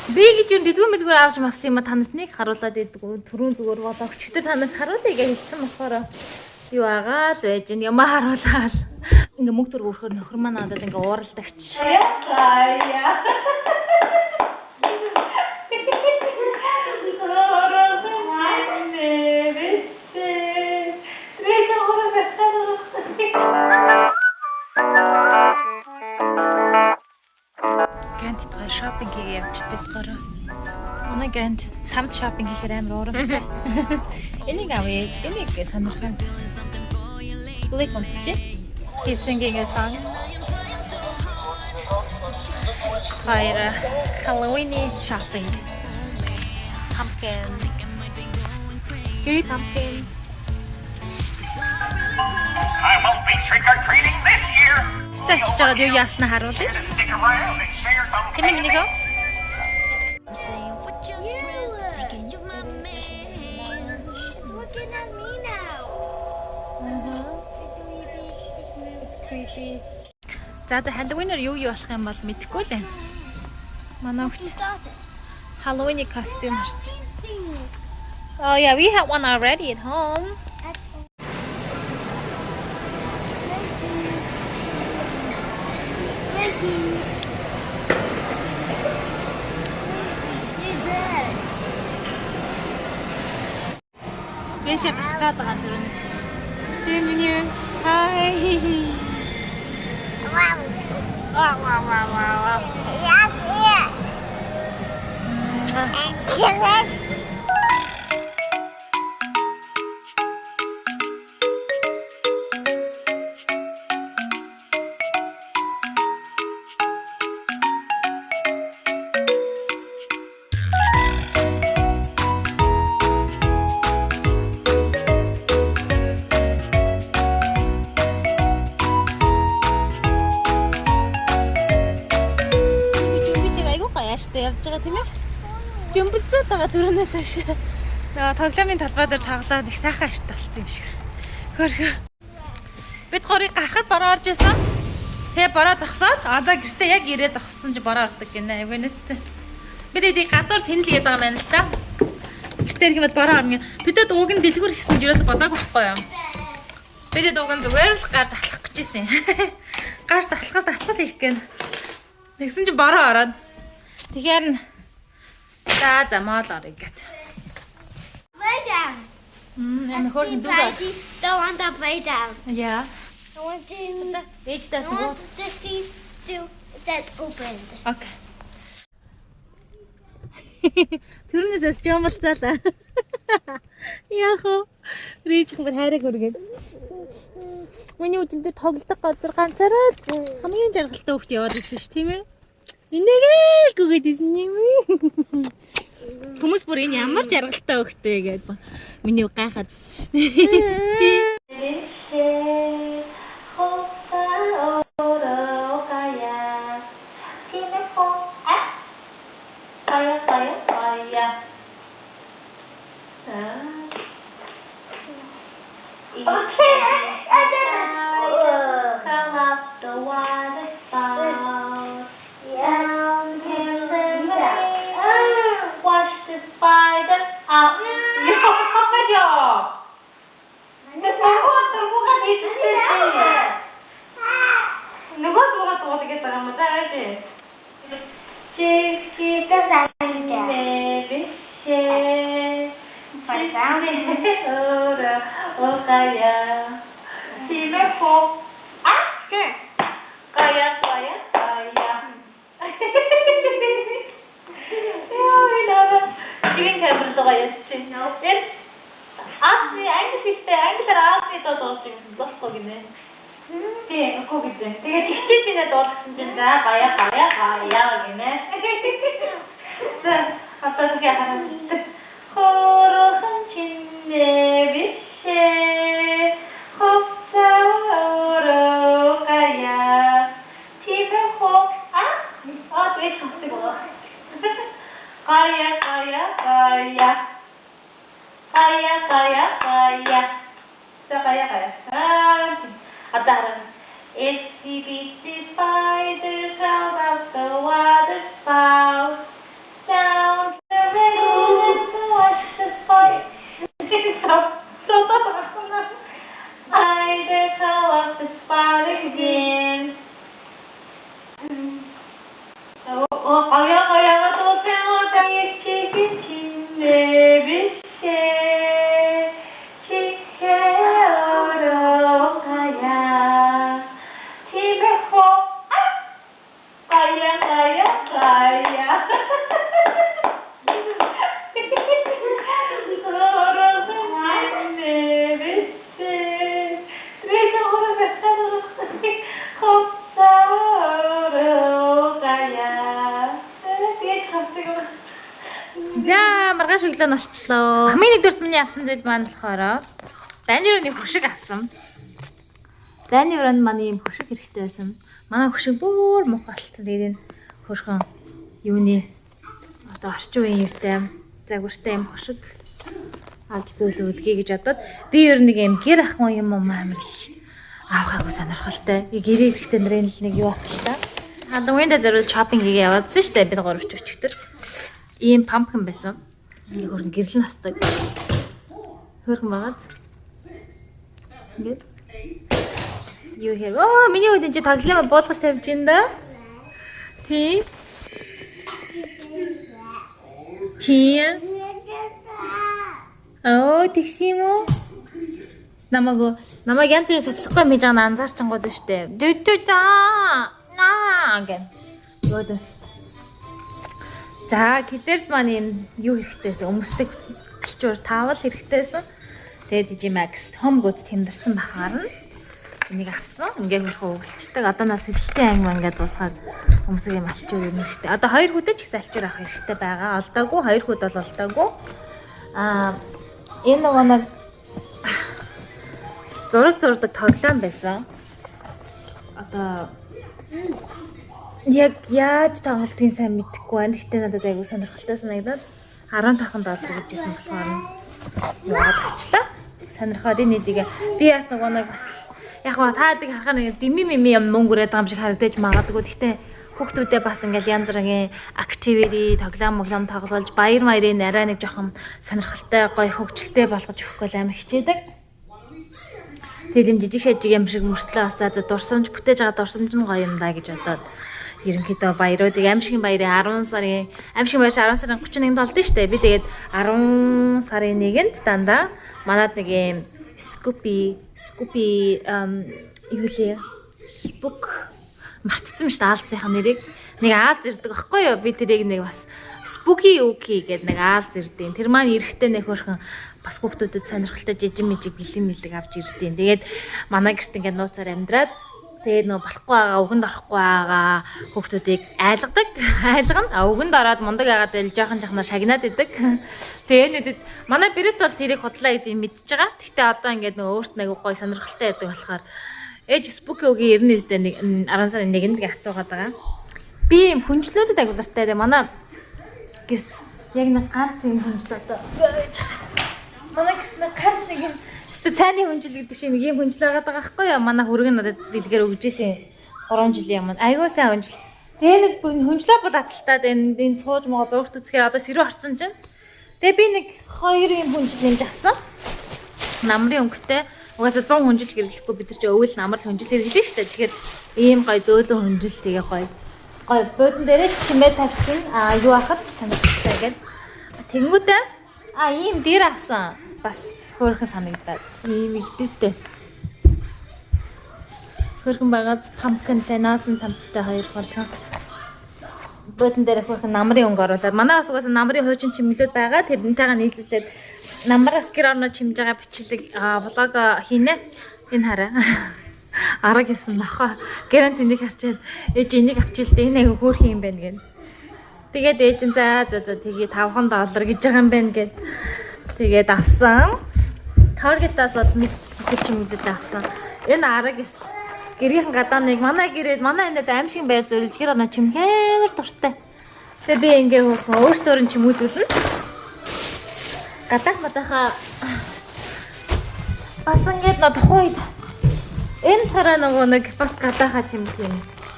Би гэж юм дэлгүүр мэлгүүр авч мавсан юм а танаас нэг харуулад идэггүй. Түрүүн зүгээр болоо өчтөр танаас харуулъя гэж хэлсэн болохоор юу агаал байж ин ямаа харуулаад ингээ мөнгө төр өрхөр нөхөр маань надад ингээ ууралдагч. Грант тоо шопинг хийгээ явчихдаг болохоор манай грант хамт шопинг хийхээр амар ууралтай. Энийг авъя. Энийг сонирхсан. Click on it. He's singing a song. Fire Halloween shopping. Pumpkin. Scary pumpkins. I won't be trick-or-treating this year. Стачж байгаа юу яасна харуулъя. Stick around and share some Тэний миний гоо. Looking at me now. It's creepy. За тэ Halloween-аар юу болох юм бол мэдэхгүй л байна. Манай хот Halloween costume харч. Oh yeah, we have one already at home. Яшаа гахаад байгаа төрөнөөс ш. Тийм миний. Hi. Wow, wow, wow, wow. Яаштай явж байгаа тийм ээ. Жимбэлцээд байгаа төрөнөөс хойш. Тоглоомын талбай дээр тоглоод их сайхан ашигтай болсон юм шиг. Хөрхөө. Бид горыг гарахад бороо орж исэн. Тэгээ бороо зогсоод одоо гэртээ яг ирээ зогссон чи бороо ордог гинэ. Айгүй нэттэй. Бид эдийг гадуур тэнэлгээд байгаа юм л да. Гэртээ ирэхэд бороо орно. Бидэд ууг нь дэлгүүр хийсэн юуроос бодоагүй байхгүй юу? Бидэд ууг нь зүгээр л гарч ахлах гэж ийсэн. Гарч ахлахаас асуул хийх гэн. Тэгсэн чи бороо ороод тэгэхээр за моол орё гэт. Lay down. I'm holding do that. Don't want to lay down. Yeah. I want to. Age I doesn't want go. the seat to that opened. Okay. Түрнээс жамалцаалаа. Яах вэ? Рич хэмээр хайраг үргээд. Миний үдэндээ тоглох газар ганцаараа хамгийн жаргалтай хөвгт яваад ирсэн ш, тийм ээ? Инээгээл гүгээд ирсэн юм. Хүмүүс бүр энэ ямар жаргалтай хөвгт вэ гэдэг. Миний гайхаад ирсэн ш. Itsy bitsy spiders out of the water spout. За маргааш өглөө нь болчлоо. Хамгийн нэгдүгээр миний авсан зүйл маань болохоор дайны өрөөний хөшиг авсан. Дайны өрөөнд манай юм хөшиг хэрэгтэй байсан. Манай хөшиг бүр муухай болчихсон. Тэгээд энэ хөрхөн юуны одоо орчин үеийн юутай загвартай юм хөшиг авч төлөвлөе гэж бодоод би ер нь нэг юм гэр ахын юм амар л авахаагүй сонирхолтой. Гэрээ ирэхдээ нэг юу авах та. Halloween дээр зөвхөн шопинг хийгээ яваадсан шүү дээ. Бид 3 өчигдөр. Ийм pumpkin байсан. Ингээ хөрн гэрэл настаг. Хөрхөн байгаад. Ингээд. Юу хэр. Оо, миний үед энэ таглама буулгаж тавьж ин да. Тий. Оо, тэгсэн юм уу? Намайг янз бүрийн сахилахгүй мэж байгаа анзаарчингууд штэ. Гэн. Йодос. За, килерд маань юм юу хэрэгтэйсэн? Өмсдөг алчуур таавал хэрэгтэйсэн. Тэгээд G-Max хомгууд тэмдэрсэн бахаар нь энийг авсан. Ингээд хөрхөө өглчдэг. Одоо нас сэлтийн анги ингээд дуусгаад өмсөг юм алчуур юм хэрэгтэй. Одоо 2 хүдэж ч гэсэн алчуур авах хэрэгтэй байгаа. Олдоогүй 2 хүд бол олдоогүй. Энэ нэг зурдаг тоглоом байсан. Одоо яг яаж тоглолтын сайн мэдэхгүй байна. Гэхдээ надад айгүй сонирхолтой санагдаад $15 гэж хэлсэн болохоор яваад авчлаа. Сонирхоод энэ нэгийг би бас нэг бас яг гоо таадаг харахаар нэг дими юм мөнгөрөөд байгаа юм шиг харагдаж магадгүй. Гэхдээ хүүхдүүдээ бас ингээл янз бүрийн activity, тоглоом тоглуулж баяр маярын арай нэг жоохон сонирхолтой, гоё хөгжилтэй болгож өгөхгүй амар хичээдэг. Тэгээд юм жижиг шажиг юм шиг мөртлөө бас за дурсамж бүтээж байгаа дурсамж нь гоё юм да гэж бодоод ерөнхийдөө баяруудыг аимшигын баярын 10 сарын 31-нд болдсон шүү дээ. Би тэгээд 10 сарын 1-нд дандаа манад нэг юм Scoopy юу лээ Spook мартцсан шүү дээ аалзынхаа нэрийг. Нэг аалз ирдэг байхгүй юу? Би тэрийг нэг бас Spooky Ookie гэдэг нэг аалз ирдэг. Тэр маань эрэхтэй нэг хөрхөн бас хүүхдүүдэд сонирхолтой жижиг бэлэн мэлэг авч ирдэг. Тэгээд манай гэрт ингээд нууцаар амьдраад тэгээд нөө болохгүй байгаа, өгөнд орохгүй байгаа хүүхдүүдийг айлгана. Өгөнд ороод мундаг агаад байл жоохон шагнаад идэг. Тэгээд нэдэд манай бэрэд бол тэрийг худлаа гэдэг мэдчихэж байгаа. Гэхдээ одоо ингээд нөө өөрт нэг гоё сонирхолтой байдаг болохоор ээж Spooky Ookie 90-д 10 сарын 1-нд асуугаад байгаа. Би юм хүнжлүүдэд агуу дуртай. Манай гэрт яг нэг ганц юм хүнжлээ одоо. Манай гэрт нэг ганц нэг юм цайны хүнжил гэдэг шиг нэг юм хүнжил байгаа байхгүй юу? Манай хүргэн надад бэлгээр өгж ийсэн 3 жилийн өмнө. Айгуу сайн хүнжил. Тэгээ нэг хүнжлээ бол аталтаад энэ цууж мого зургт үзэхээр одоо сэрүү харцсан чинь. Тэгээ би нэг 2 юм хүнжил нэмж авсан. Намрын өнгөтэй. Угаасаа 100 хүнжил хэрэглэхгүй бид нар чи өвөл намрал хүнжил хэрэглэв шүү дээ. Тэгэхээр ийм гоё зөөлөн хүнжил тэгээ гоё. Гоё буудан дээрээ чимээ тавьсан. Юу ахад санагдчихлаа гээд. Тэнгүүдээ ийм дээр авсан. Бас хөөрхөн санагдаад ийм ихтэй. Хөөрхөн байгаад pumpkinтэй наасан цамцтай хоёр болгоо. Буудан дээр хөөрхөн намрын өнгө оруулаад манай бас угаасаа намрын хуучин чимлүүд байгаа. Тэрнтэйгээ нийлүүлээд намраас гэр орноо чимж байгаа бичлэг влог хийнэ. Энэ хараа. Арга гэсэн нохоо гэрэнт энийг харчаад ээж энийг авчил дээ энэ аяга хөөрхөн юм байна гэн. Тэгээд ээж нь за тэгээ $5 гэж байгаа юм байна гэд. Тэгээд авсан. Target-аас бол нэг чимэдэд авсан. Энэ арга эс гэрийн гадааныг манай гэрээд манай энэд аимшиг байр зөвлөж гэр орноо чимхээр дуртай. Тэгээ би ингээ өөрсдөө нь чимүүдүүлнэ. Гадаахаа бас ингээд над тухайд энэ тараа нэг бас гадаахаа чимэх юм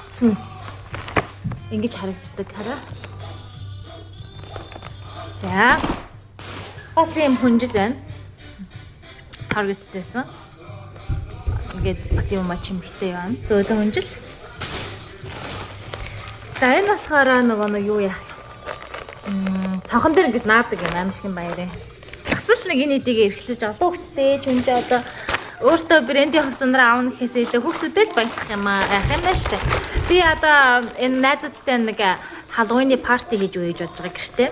сүнс ингэж харагддаг хараа. За бас юм хүнжил байна. Target-тэйсэн. Ингээд бас юм чимхтэй байна. Зөөлөн хүнжил. За энэ болохоор нэг юу яа. Цонхон дээр ингээд наадаг юм аимшигын баярын. Асал нэг энэ эдийг эрхлэж олон хүүхдтэй чүнж одоо өөртөө брендийн хувцсанараа аавна гэхээсээ илүү хүүхдүүдэд л баясах юм яах юм байна шүү дээ. Би одоо энэ найзуудтай нэг Halloween party хийж өгье гэж бодож байгаа гэртээ.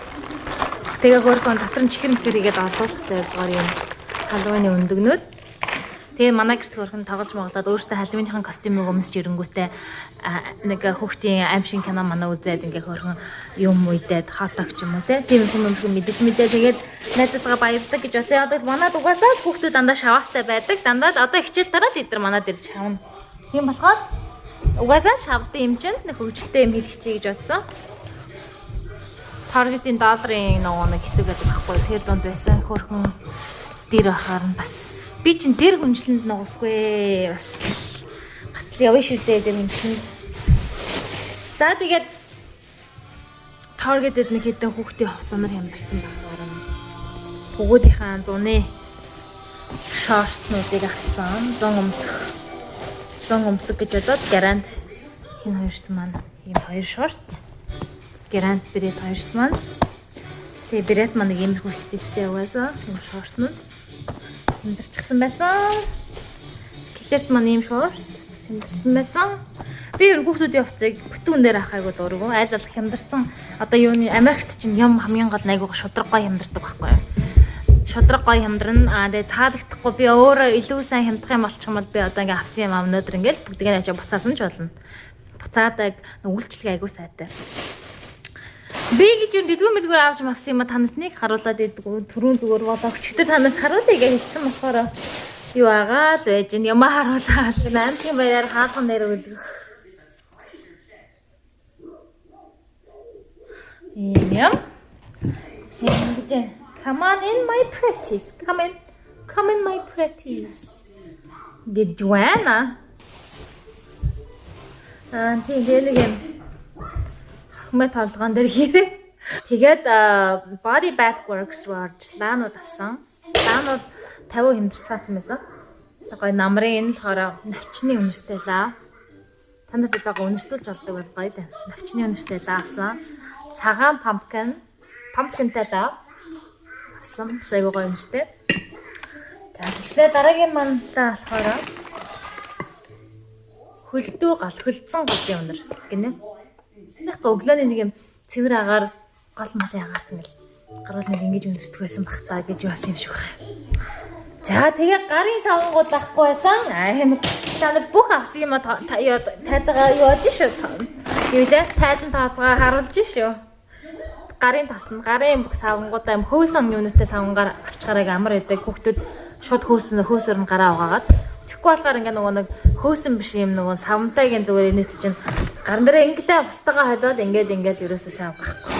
Тэгээ хөрхөн дотор нь чихэр мөхөр игээд олуулах зорилгоор юм Halloween өндөгнүүд. Тэгээ манай гэрт хөрхөн тоглож моглоод өөртөө халимынхын костюмыг өмсч ирэнгүүтээ нэг хүүхдийн аимшиг кино манай үзээд ингээ хөрхөн юм үйдээд хатаг ч юм уу тийм юм мэдээж тэгээд найзтайгаа баярлалаа гэж бодсон. Одоо манад угаасаа хүүхдүүд дандаа шаваастай байдаг. Дандаа л одоо хичээл дараа л эдгээр манад ирж хавна. Тийм болохоор угаасаа шавдсан юм чинь нэг хөгжилтэй юм хэлчихье гэж бодсон. Target-ийн долларын нэг хэсэг байдаг байхгүй. Тэр донд байсан хөрхөн дээр ахаар нь бас би чинь тэр хүнчлэнд нугасгүй бас явна шүү дээ тэр хүн. За тэгээд Target-д нэг хэдэн хүүхдийн хувцанаар хямдарсан багаар нь бүгдийнхээ зуны шортнуудыг авсан. 100 өмсөх гэж бодоод Гарант энэ хоёрт маань ийм 2 шорт. Гарант Берет хоёрт маань. Тэгээ Берет маань нэг иймэрхүү стилтэй угаасаа ийм шортнууд хямдарчихсан байсан. Клерт маань ийм шорт хямдарсан байсан. Би ер хүүхдүүдийн хувцыг бүтэн дээр ахайгүй дургу. Айл болох хямдарсан. Одоо юуны Америкт чинь юм хамгийн гол айгуу шудраг гой хямдардаг байхгүй юу? Шудраг гой хямдрна. Тэгээ таалагдахгүй би өөрөө илүү сайн хямдах юм болчих юм бол би одоо ингээ авсан юм өнөөдөр ингээл бүгдийг нь ачаа буцаасан ч болно. Буцаадаг үйлчлэг айгуу сайтай. Би гэж юм дэлгүүр мэлгүүр авч авсан юм а танарт нэг харуулад идэггүй. Төрүүн зүгээр болоо өчтөр танарт харуулъя гэж хэлсэн болохоор юу агаал байж юм харуулаад аимшиг баяраар хаалхан дээр үлгэх. Юм. Come on in my pretties. Come in my pretties. Good Joanna. Тэгээд нэг юм хэмэт толгоон дээр хийрээ. Тэгээд Body Bath Works руу орж лаанууд авсан. Лаанууд 50 хэмжирцгаасан байсан. Тэгээ намрын энэ л хороо навчны үнэртэй лаа. Та нарт одоо үнэртүүлж болдог бол гоё л. Навчны үнэртэй лаа авсан. Цагаан pumpkinтай лаа авсан. Сайгүй гоё үнэртэй. За тэгснээр дараагийн манлаа болохоор хөлдөө гал хөлдсөн галын үнэр гинэ. Нэг өглөөний нэг юм цэвэр агаар гол малын агаар тэгэл гаруул нэг ингэж үнэртэх байсан бах та гэж басан юм шиг байна. За тэгээ гарын савангууд авахгүй байсан. Амар танад бүх авсан юм тайзгаа юу яаж шүү. Юу лээ тайлан тооцоо харуулж шүү. Гарын тасна гарын бүх савангуудаа юм хөөсөн юунэтэй савангаар авчгараг амар идэг хүүхдүүд шууд хөөсөөр нь гараа угаагаад тэгэхгүй болохоор ингээ нөгөө нэг хөөсөн биш юм нөгөө савантайгийн зүгээр нийт чинь гарын дээр инглээ устгаа холиол ингээл ерөөсөө сайн байхгүй.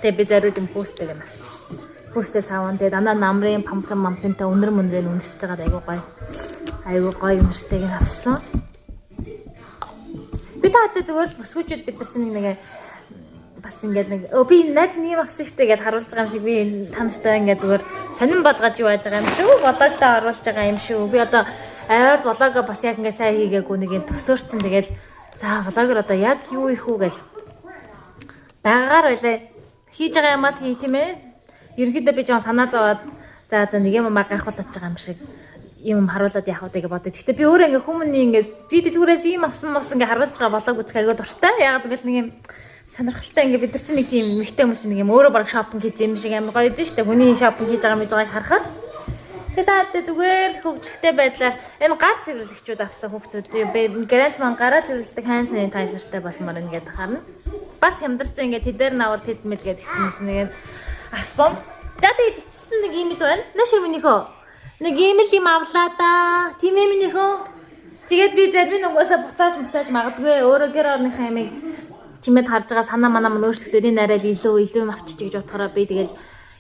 Тэгээ би зариуд юм хөөстэйг нь авсан. Хөөстэй саван тэгээ дандаа намрын pumpkinтай өнөр мөнрийг үнэрч байгаа айгуу гоё үнэртэйг нь авсан. Би таатай зүгээр л бүсгүүчүүд бид нар чинь нэг бас ингээд нэг би найз нэг авсан штэ гэж харуулж байгаа юм шиг би танартай ингээд зүгээр сонирн болгож юу яаж байгаа юм шүү. Болоодоо оруулж байгаа юм шүү. Би одоо аваад влогоо бас яг ингээд сайн хийгээгүй нэг юм төсөөрцөн тэгэл за влогоор одоо яг юу их үү гэж багаар байлаа хийж байгаа юм аа хий тийм ээ. Ерөнхийдөө би жоо санаа зовоод за нэг юм гайхуулж байгаа юм шиг юм харуулад яах вэ гэж боддог. Гэхдээ би өөрөө ингээд хүмүүний ингээд би дэлгүүрээс ийм авсан ингээд харуулж байгаа влог үзэх айгүй дуртай. Яг гэвэл нэг юм сонирхолтой ингээд бид нар чинь нэг тийм мэгтэй хүмүүс нэг юм өөрөө баг шопинг хийж юм шиг амар гоё дээ шүү дээ. Хүний шопинг хийж байгаа мэжгааг харахаар. Тэгээд зүгээр хөвгөлтэй байдлаар энэ гар цэвэрлэгчүүд авсан хүүхдүүд би Гарант маань гараа цэвэрлдэг hand sanitizer-тай болмоор ингээд харна. Бас хямдарсан ингээд тэдээр наавал тэдмэл гэдэг хэлсэн нэг авсан. За тэгээд эцэст нэг ийм л байна. Нашир минийхөө нэг ийм л юм авлаа да. Тийм ээ минийхөө. Тэгээд би зарим нугасаа буцааж магадгүй өөрөө гэр орныхаа ямиг чимэд харж байгаа санаа манаа мань өөрчлөлтөд энэ арай илүү юм авчиж гэж бодохороо би тэгэл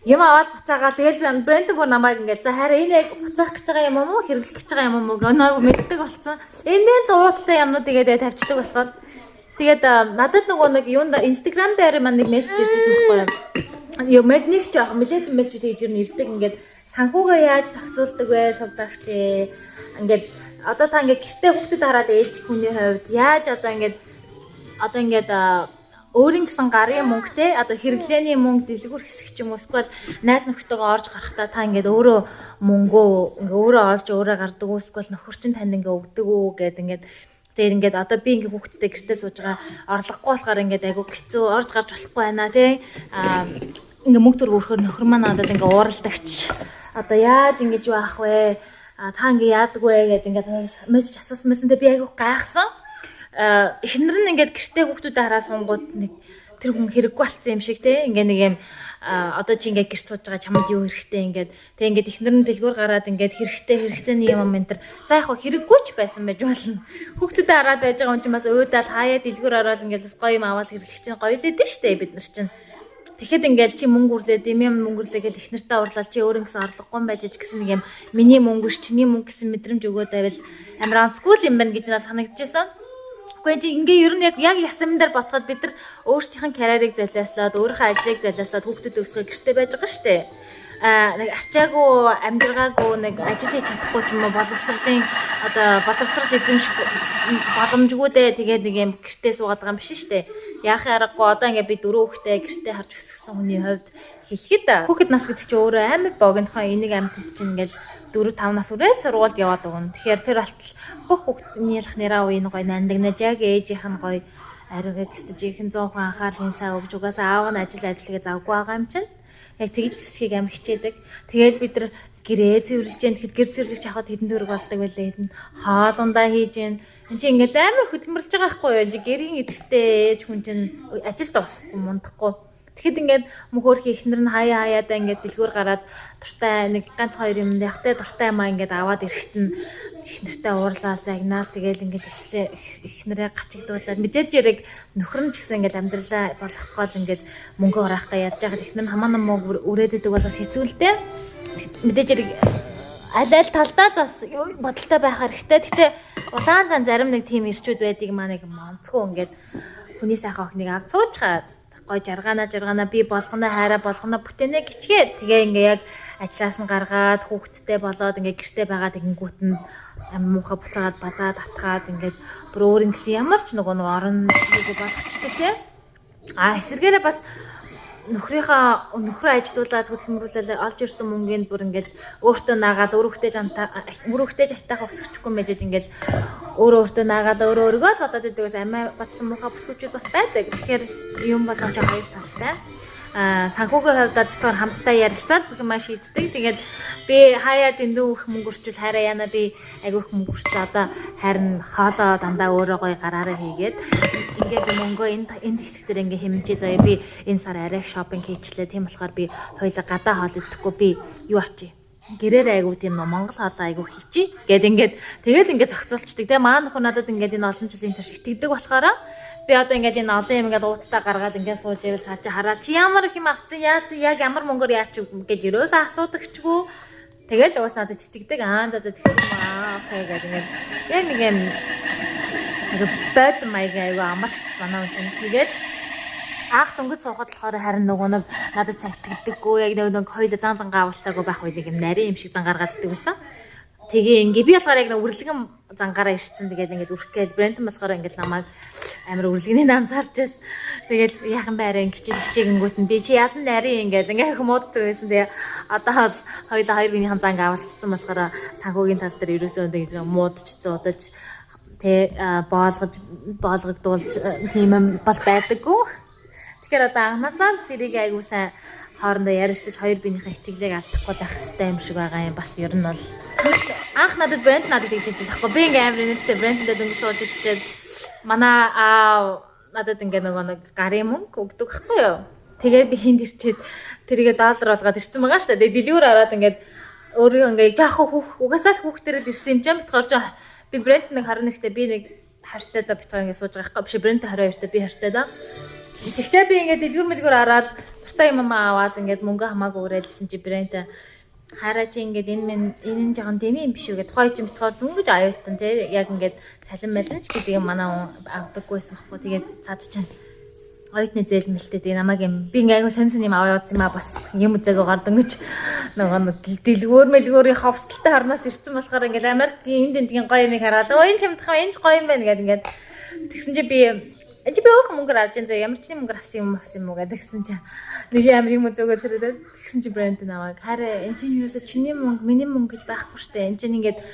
юм аваад буцаагаад тэгэл би брэнд бүр намайг ингээл за хараа энэ яг буцаах гэж байгаа юм уу хэрэглэх гэж байгаа юм уу гоноо мэддэг болсон. Энэний зууттай юмнууд тэгээд тавьчихдаг болохоор тэгээд надад нөгөө нэг юунд Instagram дээр маань нэг мессеж ирсэн байхгүй юу. Юу нэг ч яах мэлэд мессеж гэж юу нэрдэг ингээд санхугаа яаж зохицуулдаг вэ сувдагч ингээд одоо та ингээд гэртээ хүүхдэд хараад ээж хүний хувьд яаж одоо ингээд өөрийн гэсэн гарын мөнгөтэй одоо хэрэглээний мөнгө дэлгүүр хэсэг ч юм уу эсвэл найз нөхдөйгөө орж гарахтаа та ингээд өөрөө мөнгөө ингээд өөрөө олж өөрөө гардаг уу эсвэл нөхөр чинь танд ингээд өгдөг үү гэд ингээд тэгээд ингээд одоо би ингээд хүүхдтэй гэртээ сууж байгаа орлогогүй болохоор ингээд айгу хэцүү орж гарч болохгүй байна тий ингээд мөнгө төр өрхөөр нөхөр маань надад ингээд ууралдагч одоо яаж ингэж юу аах вэ та ингээ яадаг вэ гэдэг ингээд мессеж асуусан байсан. Би айгүй гайхсан. Эхнэр нь ингээд гэртээ хүүхдүүдээ хараа сунгууд нэг тэр хүн хэрэггүй болсон юм шиг те. Ингээ нэг юм одоо чи ингээ гэрт сууж байгаа чамд юу хэрэгтэй ингээд тэг ингээд эхнэр нь дэлгүүр гараад ингээд хэрэгтэйний юм энэ за яг хэрэггүй ч байсан байж болно. Хүүхдүүдэд хараад байж байгаа юм чи бас уудаал хаяа дэлгүүр ороод ингээд бас гоё юм аваад хэрэглэх чинь гоё лээд нь штэ бид нар чинь. Тэгэхэд ингээд чи мөнгө үрлээд юм мөнгө үрлээгээл эхнэртээ урлал чи өөр ингэсэн орлогогүй байж гэсэн нэг юм миний мөнгө ш чиний мөнгө гэсэн мэдрэмж өгөөд байвал амар онцгүй юм байна гэж надад санагдчихсан. Гэхдээ чи ингээ ер нь яг ясамнаар ботход бид нар өөрсдийнх нь карьерийг золиослоод өөрийнхөө ажлыг золиослоод хүүхдүүд өсгөө гэртээ байж байгаа штэ. Нэг арчаагүй амьдрагаагүй нэг ажил хийж чадахгүй ч юм уу боловсролын одоо боловсрол эзэмших боломжгүйдээ тэгээд нэг юм гэртээ суугаад байгаа юм биш штэ. Яахын аргагүй одоо ингээ би дөрөв хүүхдээ гэртээ харж өсгсөн хүний хувьд хэлэхэд хүүхэд нас гэдэг чинь өөрөө амар богинохон энийг амьтад чинь ингээл 4-5 нас үрэл сургуульд яваад өгнө. Тэгэхээр тэр болтол бүх хүүхднийх нэраа үеийн гоё нандагнаж яг ээжийнх нь гоё ариугаа гэстэж ихэн 100% анхаарлын саа өгж угаасаа аав нь ажилгээ завгүй байгаа юм чинь. Яг тэгж төсхийг амар хичээдэг. Тэгэл бид нар гэрээ цэвэрлэж जैन тэгэхэд гэр цэвэрлэж авахд хэдэн төгрөг болдог байлээ хэдэн хоолундаа хийж जैन. Энд чинь ингээл амар хөдөлмөрлж байгаа байхгүй юу? Энд гэрийн эдгтэй ээж хүн чинь ажилд дуусахгүй мундахгүй. Тэгэхэд ингээд мөхөөрхи эхнэр нь хаяадаа ингээд дэлгүүр гараад дуртай нэг ганц хоёр юм явахтай дуртай юмаа ингээд аваад ирэхэд нь эхнэртэй уурлаал загнаал тэгэл ингээд эхнэрээ гачигдуулаад мэдээж яриг нөхөр нь ч гэсэн ингээд амьдралаа болгох гол ингээд мөнгө хураахгаа яаж яагаад эхнэр нь хамаа намаа өрөөдөг бол бас хэцүү л дээ. Мэдээж яриг аль талдаа бас бодолтой байх хэрэгтэй. Гэтэ улаан зан зарим нэг тийм ирчүүд байдгийг маа нэг монцгой ингээд хүний сайхан охиныг авч суучгаад гой жаргаана би болгоно хайраа болгоно бүтээнэ гिचгээд тэгээ ингээ яг ажлаас нь гаргаад хүүхэдтэй болоод ингээ гэртээ байгаа тэгэнгүүт нь муухай буцаагаад базаад атгаад ингээд бүр өөр ингэсэн ямар ч нөгөө орон юу болгочтой те эсэргээрээ бас нөхөр ажилуулаад хөдөлмөрлөлөө олж ирсэн мөнгөнд бүр ингээл өөртөө наагаал өөрөөхтэй жантайхаа өсөхгүй мэжэж ингээл өөртөө наагаал өөрийгөө л бодоод идэгээс амиа батсан муухай бүсгүүчүүд бас байдаг. Тэгэхээр юм болгож хоёр талтай. Санхүүгийн хувьд битгаар хамтдаа ярилцаад бүх юм шийддэг. Тэгээд би хаяад эндүү их мөнгө өрчүүл хараа яана би айгүй их мөнгө өрчөө одоо харин хоолоо дандаа өөрөө гоё гараараа хийгээд ингээд мөнгөө энэ хэсэг дээр ингээ хэмжээ заяа би энэ сар арай шопинг хийчлээ. Тийм болохоор би хоёулаа гадаа хоол идэхгүй би юу ачи гэрээр айгуу тийм Монгол хоолоо айгуу хийчи гэд ингээд тэгэл ингээд зохицуулчдаг. Тэгээ маа нөхөр надад ингээд энэ олон жилийн турш итгэдэг болохоор би одоо ингээд энэ олон юм ингээд уудтаа гаргаад ингээд сууж ивэл цаачаа хараад чи ямар их юм авцсан яац яг ямар мөнгөөр яач гэж ерөөсөө асуудаг чгүй. Тэгэл уус надад тэтгдэг за тэгсэн юм окей гэдэг ингээд яг нэг юм бод маяг айгуу амарч манай үн тэгэл аах дөнгөж суухад болохоор харин нөгөө нэг надад цагтгдэггүй яг нэг хоёул зангаа авалцаагүй байх үед юм нарийн юм шиг зангаргаад иддэг байсан. Тэгээ ингээ би болохоор яг нэг үрлэгэн зангаараа ирсэн. Тэгэл ингээл үрхгээл Брентон болохоор ингээл намайг амар үрлэгний анзаарч байл. Тэгэл яахан байраа хичээгэнгүүт нь би чи яасан нарийн ингээл ингээ хүмүүдд байсан. Тэгээ одоо бол хоёулаа хоёр биенийхэн занг авалцсан болохоор санхүүгийн тал дээр ерөөсөө ингэж муудчихсан удаж тэ боолгогдуулж тийм юм бол байдаггүй. Тэгэхээр одоо анхнаасаа л тэрийг айгуу сайн хоорондоо ярилцаж хоёр биенийхээ итгэлийг алдахгүй байх хэрэгтэй юм шиг байгаа юм. Бас ер нь бол анх надад брэнд надад хэлж байгаа. Би ингээм амар нэттэй брэндтэй дөнгөж сууж ирчээд манай надад ингээ нөгөө нэг гарын мөнгө өгдөг байхгүй юу. Тэгээ би хинд ирчээд тэрийгээ доллар болгоод ирсэн байгаа шүү дээ. Тэгээ дэлгүүр ороод ингээд өөрөө ингээ яах угаасаа л хүүхдэрэл ирсэн юм чинь битгаар ч би брэнд нэг 21-тэй би нэг харьтай да битгаар ингээ сууж байгаа байхгүй. Биш брэнд 22-тэй би харьтай да. Тэгчээ би ингээд дэлгүүр ороод туртай юм аваад ингээд мөнгө хамаагүй өрөөлсөн чи брэнд хараа чи ингээд энэ жоохон дэми юм биш үү гэд хой чи битгаар дөнгөж аюутан тий яг ингээд салин малинч гэдэг юм манай авдаггүйсэн байхгүй. Тэгээд цаад чинь оюутны зээлмэлтэй тэгээ намайг юм би ингээ сонсон юм аваад явуулсан юм бас юм үзээгөө дөнгөж нөгөө дэлгүүр ховстолтой харнаас ирсэн болохоор ингээ Америкийн энд гоё юмыг хараад энэ чимдхаа энэ гоё юм байна гэдэг ингээд тэгсэн чи би өөр мөнгөөр авч ин зэ ямар ч юм мөнгөөр авсан юм уу гэдэг гэсэн чи нэг амар юм зөөгөө зэрэг тэгсэн чи брэнд намайг хараа энэ чинь юусоо чиний мөнгө миний мөнгө гэж байхгүй штэ энэ чинь ингээд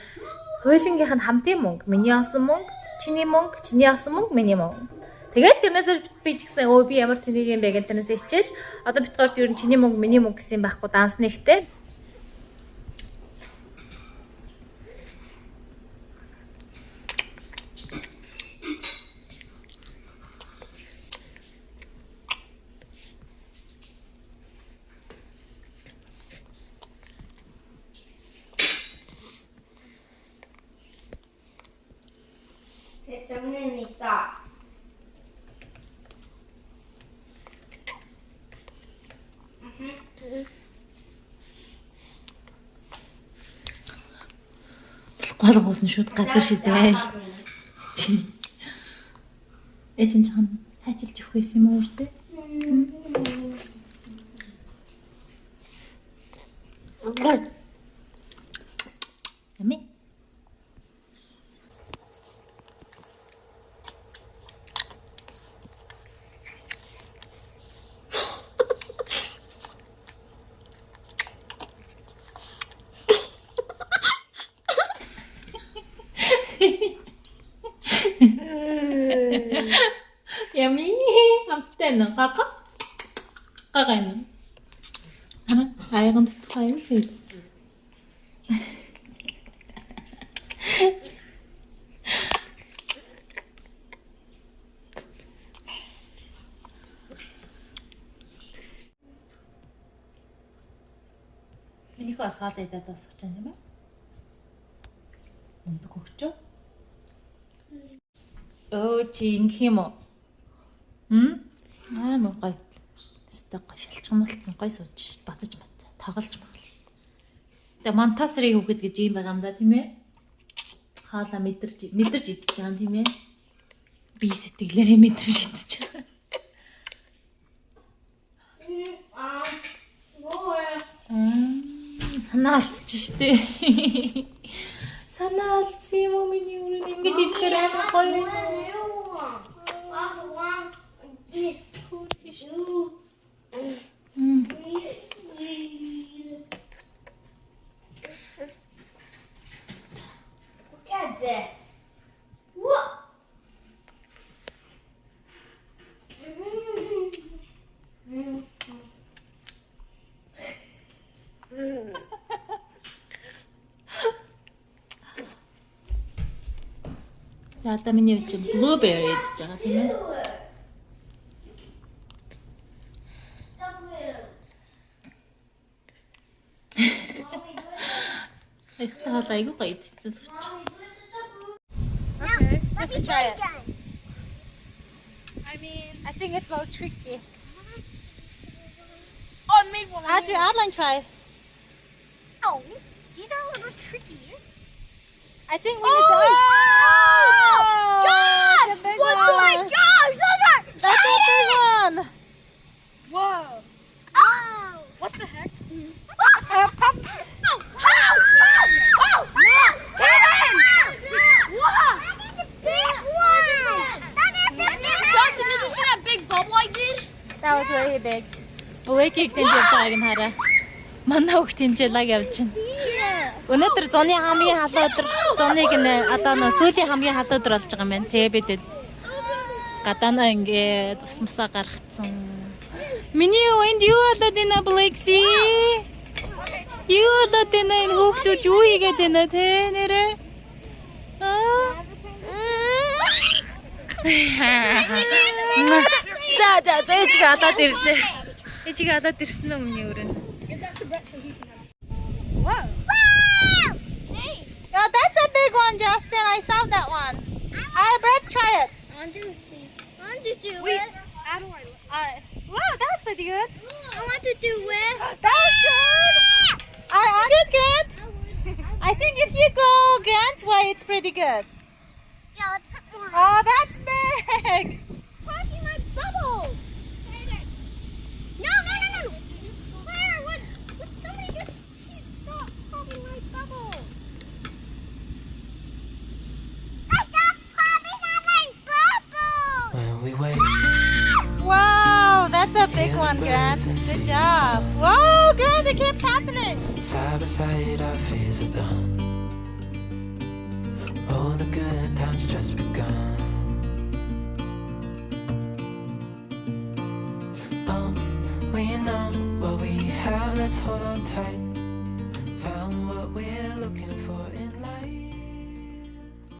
хуулингийнх нь хамтын мөнгө миний авсан мөнгө чиний авсан мөнгө миний мөнгө тэгэл тэрнээс би ч гэсэн би ямар тэнийг юм бэ гэл тэрнээс ичээл одоо битгаар ер нь чиний мөнгө миний мөнгө гэсэн юм байхгүй данс нэгтэй so many socks. Голгоос нь шууд газар шидээл. Чи. Эжин чам хайчилж өгөх байсан юм уу те? Ями. Yummy. Amten kaka. Kakain. Ayakın tutmayı mı sevdin? Миний асгаал идээд босгож байна юм аа. Ундаг өгчөө. Чи ингэх юм уу? Муу гой. Стаг шалчгамлцсан гой сууж шít базаж бат. Тоглож магал. Тэгээ Монтасри хүүхэд гэж юм байгаа юм да тийм ээ. Хаалаа мэдэрч идэж байгаа юм тийм ээ. Би сэтгэлээрээ мэдэрч идэж байгаа. Санаа алдчих штэ. Санаа алдсан юм уу миний өрөө ингэж идэхээр амар гоё. Look at this. Whoa. За одоо миний үчим blueberry идэж байгаа тийм ээ. Их таалаа айгуу гоё идчихсэн сууч. Okay, Just try it. I mean, I think it's a little tricky. Oh, I made one. Adeline, try. Oh, these are a little tricky. I think we need to. Oh! God! The big Oh my one. gosh! Those are That's a big one. Whoa! Oh! What the heck? Oh! Oh! Get in! Whoa! Big one! Johnson, did you see that big bubble I did? That was very big. Блэкийг тэнд явж байгааг нь хараа. Манай хүүхд тэнцэлэг явж байна. Өнөөдөр зуны хамгийн халуун өдөр, зуныг нэ одоо нөө сүүлийн хамгийн халуун өдөр болж байгаа юм байна. Тэ бид гадаанаа ингээд ус мусаа гаргацсан. Миний энд юу болоод байна Блэкси? Юу болоод байна энэ хүүхдүүд юу хийгээд байна те нэрээ? За ээжиг алаад ирлээ. Ээжиг алаад ирсэн юм миний өрөө. Wow. Hey! Oh, that's a big one, Justin. I saw that one. All right, Brett, try it. I want to do Wait. it. All right. Wow, that was pretty good. I want to do it. That was good. All right, good, Grant. I think if you go Grant's way, it's pretty good. Yeah, let's put more. Oh, that's big. Popping my bubble. No. Claire, would somebody just stop popping my bubble? Stop popping on my bubble. When we wait, Wow, that's a big one, Grant. Good job. Whoa, Grant, it keeps happening. side by side, our fears are done. All the good times just begun. We know what we have, let's hold on tight. Found what we're looking